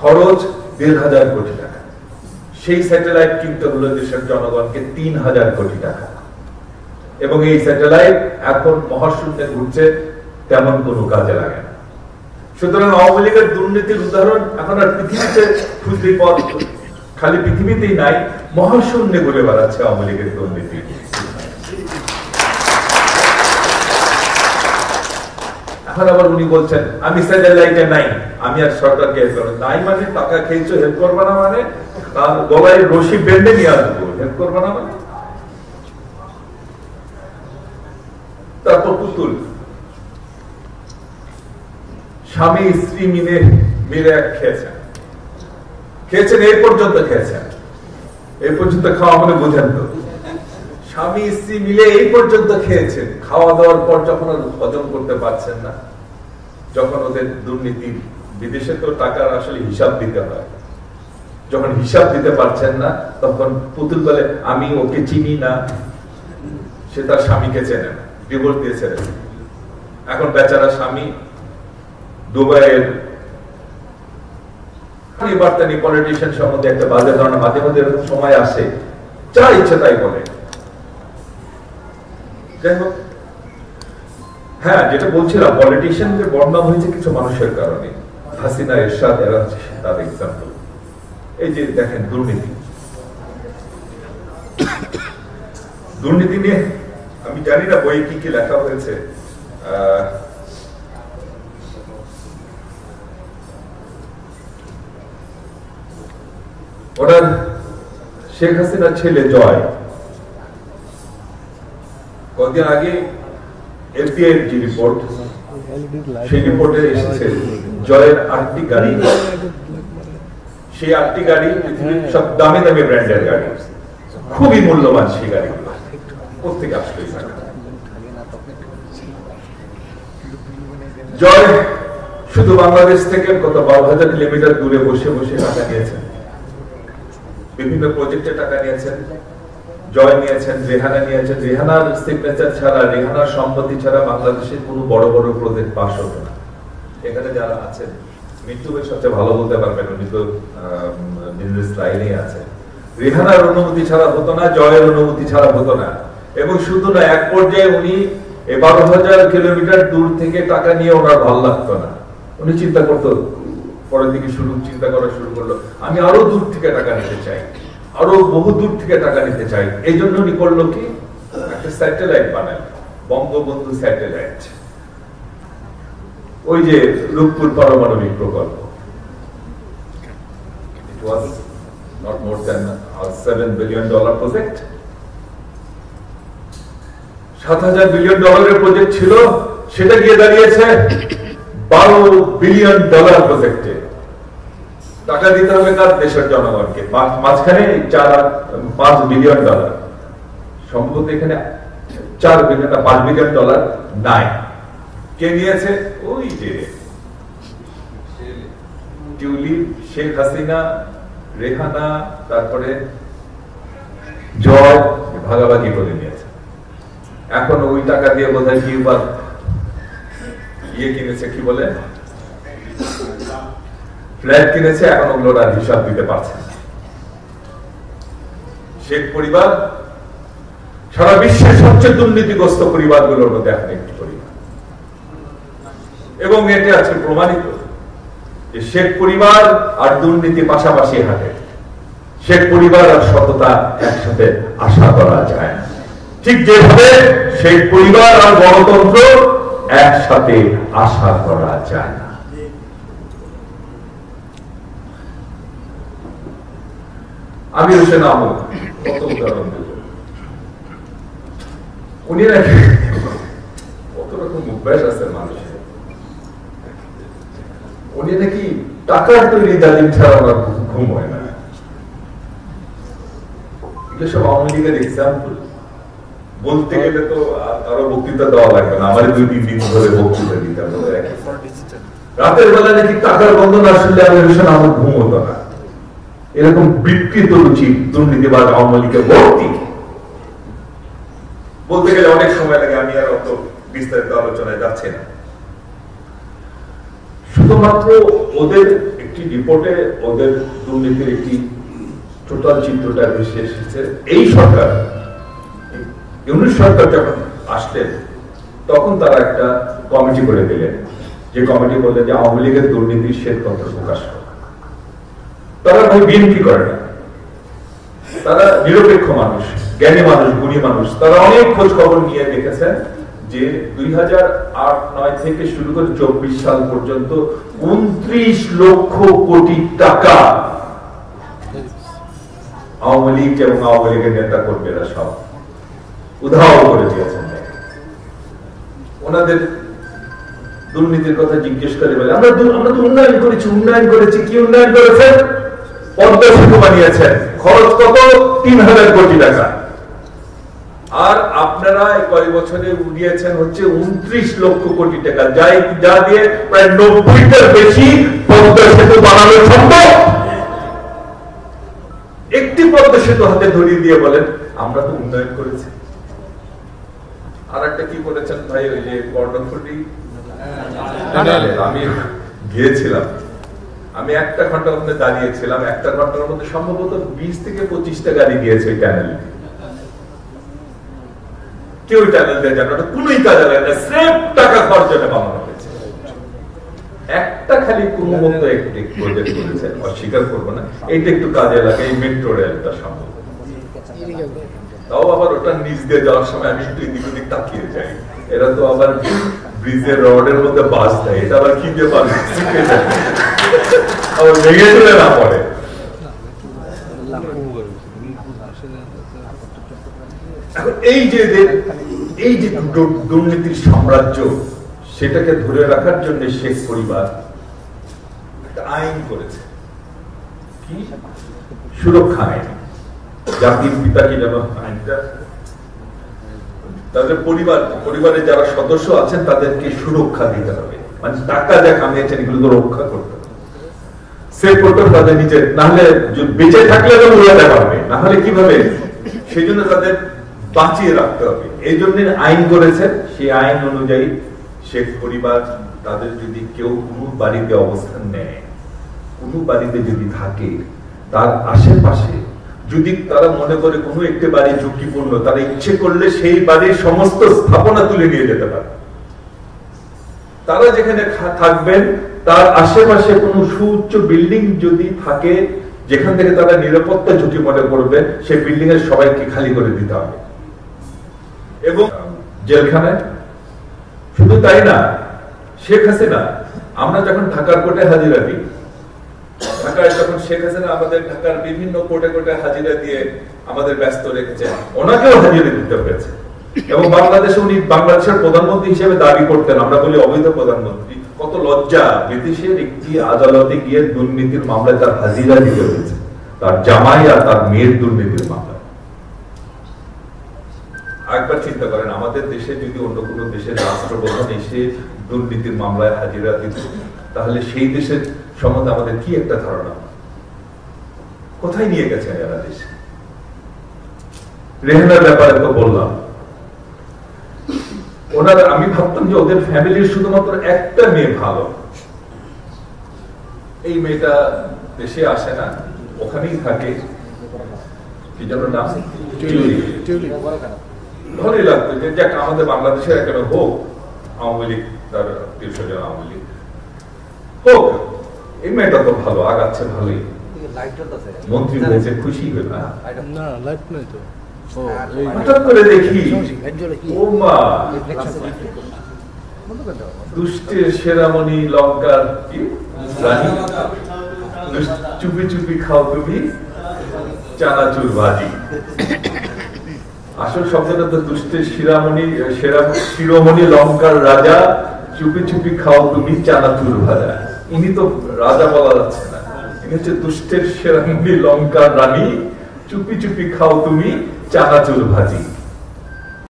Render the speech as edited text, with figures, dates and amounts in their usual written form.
খরচ ১,৫০০ কোটি টাকা। সেই স্যাটেলাইট কিনতে হলো দেশের জনগণকে ৩,০০০ কোটি টাকা, এবং এই স্যাটেলাইট এখন মহাশূন্যে ঘুরছে, তেমন কোনো কাজে লাগে না। সুতরাং আওয়ামী লীগের দুর্নীতির উদাহরণ এখন আর পৃথিবীতে খুঁজলে পথ খালি পৃথিবীতেই নাই, মহাশূন্যে ঘুরে বেড়াচ্ছে আওয়ামী লীগের দুর্নীতি। এখন আবার উনি বলছেন আমি স্যাটেলাইটে নাই, আমি আর সরকারকে হেল্প করবো নাই, মানে টাকা খেয়েছো হেল্প করবো না, মানে তার গলায় রশি বেঁধে নিয়ে আসবো, হেল্প করবো না মানে। তারপর পুতুল, স্বামী স্ত্রী মিলে খেয়েছেন, এই পর্যন্ত খেয়েছেন। এই পর্যন্ত খাওয়া মানে বোঝেন তো, স্বামী স্ত্রী মিলে এই পর্যন্ত খেয়েছেন। খাওয়া দাওয়ার পর যখন হজম করতে পারছেন না, যখন ওদের দুর্নীতি, বিদেশে তো টাকার আসলে হিসাব দিতে হয়, যখন হিসাব দিতে পারছেন না, তখন পুতুল বলে আমি ওকে চিনি না, সে তার স্বামীকে চেনে না, ডিভোর্স দিয়েছে। এখন বেচারা স্বামী দুবাইয়ের নির্বাচনী পলিটিশিয়ান সম্বন্ধে একটা বাজে ধারণা, মাঝে মাঝে এরকম সময় আসে, যা ইচ্ছে তাই বলে। যাই হোক, হ্যাঁ, যেটা বলছিলাম, পলিটিশিয়ানদের বদনাম হয়েছে কিছু মানুষের কারণে। হাসিনা, এরশাদ, এরা তার এক্সাম্পল। এই যে দেখেন দুর্নীতি, দুর্নীতি নিয়ে আমি জানি না বই কি কি লেখা হয়েছে। ওনার শেখ হাসিনার ছেলে জয় কদিন আগে এফবিআই যে রিপোর্ট, সেই রিপোর্টে এসেছে জয়ের ৮টি গাড়ি, সেই ৮টি গাড়ি পৃথিবীর সব দামি দামি ব্র্যান্ডের গাড়ি, খুবই মূল্যবান সেই গাড়িগুলো, প্রত্যেকে আসলে জয় শুধু বাংলাদেশ থেকে কত ১২,০০০ কিলোমিটার দূরে বসে বসে টাকা নিয়েছেন, বিভিন্ন প্রজেক্টে টাকা নিয়েছেন। জয় নিয়েছেন, রেহানা নিয়েছেন। রেহানার সিগনেচার ছাড়া, রেহানার সম্পত্তি ছাড়া বাংলাদেশের কোনো বড় বড় প্রজেক্ট পাস হতো না। এখানে যারা আছেন, মৃত্যুকে সবচেয়ে ভালো বলতে পারবেন, উনি তো বিজনেস লাইনেই আছে। রেহানার অনুমতি ছাড়া হতো না, জয়ের অনুমতি ছাড়া হতো না। এবং শুধু না, এক পর্যায়ে উনি ১২,০০০ কিলোমিটার দূর থেকে টাকা নিয়ে ওনার ভালো লাগতো না, উনি চিন্তা করতো, পরের দিকে চিন্তা করা শুরু করলো, আমি আরো দূর থেকে টাকা নিতে চাই, আরো বহু দূর থেকে টাকা নিতে চাই। এই জন্য উনি করলো কি, একটা স্যাটেলাইট বানাল, বঙ্গবন্ধু স্যাটেলাইট, ওই যে রূপপুর পারমাণবিক প্রকল্প। It was not more than a $7 billion project. $7,000 billion project ছিল, সেটা গিয়ে দাঁড়িয়েছে $12 বিলিয়ন প্রজেক্টে। টাকা দিতে হবে কার? দেশের জনগণকে। মাঝখানে $5 বিলিয়ন, সম্ভবত এখানে $4 বিলিয়ন না $5 বিলিয়ন নাই। কে নিয়েছে? ওই যে টিউলিপ, শেখ হাসিনা, রেহানা, তারপরে জয় ভাগাভাগি করে নিয়েছে। এখন ওই টাকা দিয়ে বোধহয় কিউবার কিনেছে, কি বলে, ফ্ল্যাট কিনেছে। এখন ওগুলোর আর হিসাব দিতে পারছে না। শেখ পরিবার সারা বিশ্বের সবচেয়ে দুর্নীতিগ্রস্ত পরিবারগুলোর মধ্যে এখন একটি পরিবার, এবং এটা আজকে প্রমাণিত যে শেখ পরিবার আর দুর্নীতি পাশাপাশি হাঁটে। শেখ পরিবার আর সততা একসাথে আশা করা যায় না, ঠিক যেভাবে শেখ পরিবার আর গণতন্ত্র একসাথে আশা করা যায় না। আমি হোসেন আহমদ কত উদাহরণ দেব, উনি নাকি কত রকম অভ্যাস আছে মানুষের, উনি নাকি টাকার তৈরি ডালিম ছাড়া ওনার ঘুম হয় না। এগুলো সব আওয়ামী লীগের এক্সাম্পল। বলতে গেলে তো আরো বক্তৃতা দেওয়া লাগবে না, আমার 2-3 দিন ধরে বক্তৃতা দিতে হবে। রাতের বেলা নাকি টাকার গন্ধ না শুনলে আমি হোসেন আহমদ ঘুম হতো না। এরকম বিকৃত রুচি দুর্নীতিবাদ আওয়ামী লীগের ভর্তি। বলতে গেলে অনেক সময় লাগে, আমি আর অত বিস্তারিত আলোচনায় যাচ্ছি না। শুধুমাত্র ওদের একটি রিপোর্টে ওদের দুর্নীতির একটি টোটাল চিত্রটা ভেসে এসেছে। এই সরকার, ইউনিট সরকার যখন আসলেন তখন তারা একটা কমিটি করে দিলেন, যে কমিটি বললেন যে আওয়ামী লীগের দুর্নীতির শ্বেতপত্র প্রকাশ করে। তারা ভাই বিএনপি করে না, তারা নিরপেক্ষ মানুষ, জ্ঞানী মানুষ, গুণী মানুষ। তারা অনেক খোঁজ খবর নিয়ে দেখেছেন যে 2008-9 থেকে শুরু করে 24 সাল পর্যন্ত 29 লক্ষ কোটি টাকা আওয়ামী লীগ এবং আওয়ামী লীগের নেতা কর্মীরা সব উধাও করে দিয়েছেন। ওনাদের দুর্নীতির কথা জিজ্ঞেস করে বলে আমরা তো উন্নয়ন করেছি। কি উন্নয়ন করেছেন? পদ্মা সেতু বানিয়েছেন, খরচ কত? 3000 কোটি টাকা। আর আপনারা কয়েক বছরে উড়িয়েছেন হচ্ছে 29 লক্ষ কোটি টাকা, যা দিয়ে প্রায় 90টার বেশি পদ্মা সেতু বানানো সম্ভব। একটি পদ্মা সেতু হাতে ধরিয়ে দিয়ে বলেন আমরা তো উন্নয়ন করেছি। আর একটা কি করেছেন ভাই, ওই যে কর্ণফুলী, আমি গিয়েছিলাম, আমি 1 ঘন্টার মধ্যে দাঁড়িয়েছিলাম, 1 ঘন্টার মধ্যে সম্ভবত 20 থেকে 25টা গাড়ি গিয়েছে ওই টানেল। কেউ টানেল দিয়ে যাবে না, কোন কাজে লাগে না, সেফ টাকা খরচে বানানো হয়েছে। একটা খালি কোনো মতো একটি প্রজেক্ট করেছে, অস্বীকার করবো না, এইটা একটু কাজে লাগে, এই মেট্রো রেলটা সম্ভব। তাও আবার ওটা নিচ দিয়ে যাওয়ার সময় আমি একটু এদিক ওদিক তাকিয়ে যাই। এরা তো আবার ব্রিজের রডের মধ্যে বাস দেয়, এটা আবার কি দিয়ে পারবে, আবার ভেঙে চলে না পড়ে। এই যে দুর্নীতির সাম্রাজ্য, সেটাকে ধরে রাখার জন্য শেখ পরিবার একটা আইন করেছে, কি সুরক্ষা আইন। জাতির পিতা কি যেন আইনটা, তাদের পরিবারের যারা সদস্য আছেন তাদেরকে সুরক্ষা দিতে হবে, মানে টাকা যা কামিয়েছেন এগুলো তো রক্ষা করতে হবে, সেভ করতে হবে তাদের নিজের, নাহলে বেঁচে থাকলে তো উড়াতে পারবে, না হলে কিভাবে, সেই জন্য তাদের বাঁচিয়ে রাখতে হবে। এই জন্য আইন করেছে। সেই আইন অনুযায়ী শেখ পরিবার, তাদের যদি কেউ কোনো বাড়িতে অবস্থান নেয়, কোনো বাড়িতে যদি থাকে, তার আশেপাশে যদি তারা মনে করে কোনো একটি বাড়ি ঝুঁকিপূর্ণ, তারা ইচ্ছে করলে সেই বাড়ির সমস্ত স্থাপনা তুলে নিয়ে যেতে পারে। তারা যেখানে থাকবেন তার আশেপাশে কোনো সুউচ্চ বিল্ডিং যদি থাকে, যেখান থেকে তারা নিরাপত্তা ঝুঁকি মনে করবেন, সেই বিল্ডিং এর সবাইকে খালি করে দিতে হবে। এবং জেলখানায় শুধু তাই না, শেখ হাসিনা, আমরা যখন ঢাকার কোর্টে হাজিরা দিই, ঢাকায় যখন শেখ হাসিনা আমাদের ঢাকার বিভিন্ন কোর্টে হাজিরা দিয়ে আমাদের ব্যস্ত রেখেছেন, ওনাকেও হাজিরা দিতে হয়েছে। এবং বাংলাদেশে উনি বাংলাদেশের প্রধানমন্ত্রী হিসেবে দাবি করতেন, আমরা বলি অবৈধ প্রধানমন্ত্রী। কত লজ্জা, বিদেশের একটি আদালতে গিয়ে দুর্নীতির মামলায় তার হাজিরা দিতে হয়েছে, তার জামাই আর তার মেয়ের দুর্নীতির মামলা। একবার চিন্তা করেন, আমাদের দেশে যদি অন্য কোনো দেশের রাষ্ট্রপ্রধান এসে দুর্নীতির মামলায় হাজিরা দিত, তাহলে সেই দেশের সম্বন্ধে আমাদের কি একটা ধারণা, কোথায় নিয়ে গেছে এরা দেশে। রেহানার ব্যাপারে তো বললাম, ওনারা, আমি ভাবতাম যে ওদের ফ্যামিলির শুধুমাত্র একটা মেয়ে ভালো, এই মেয়েটা দেশে আসে না, ওখানেই থাকে, কি যেন নাম, ভালোই লাগতো যে যাক আমাদের বাংলাদেশের একটা হোক, আওয়ামী লীগ তার আত্মীয় স্বজন আওয়ামী লীগ হোক, এই মেয়েটা তো ভালো, আগাচ্ছে ভালোই, মন্ত্রী হয়েছে, খুশি হয়ে না। হঠাৎ করে দেখি ও মা, দুষ্টের সেরামণি লঙ্কার রানী, চুপি চুপি খাও তুমি চানাচুর ভাজি। আসল শব্দটা তো দুষ্টের শিরোমণি লঙ্কার রাজা, চুপি চুপি খাও তুমি চানাচুর ভাজা। ইনি তো রাজা বলা যাচ্ছে না, ইনি হচ্ছে দুষ্টের শিরোমণি লঙ্কার রানী, চুপি চুপি খাও তুমি চানাচুর ভাজি।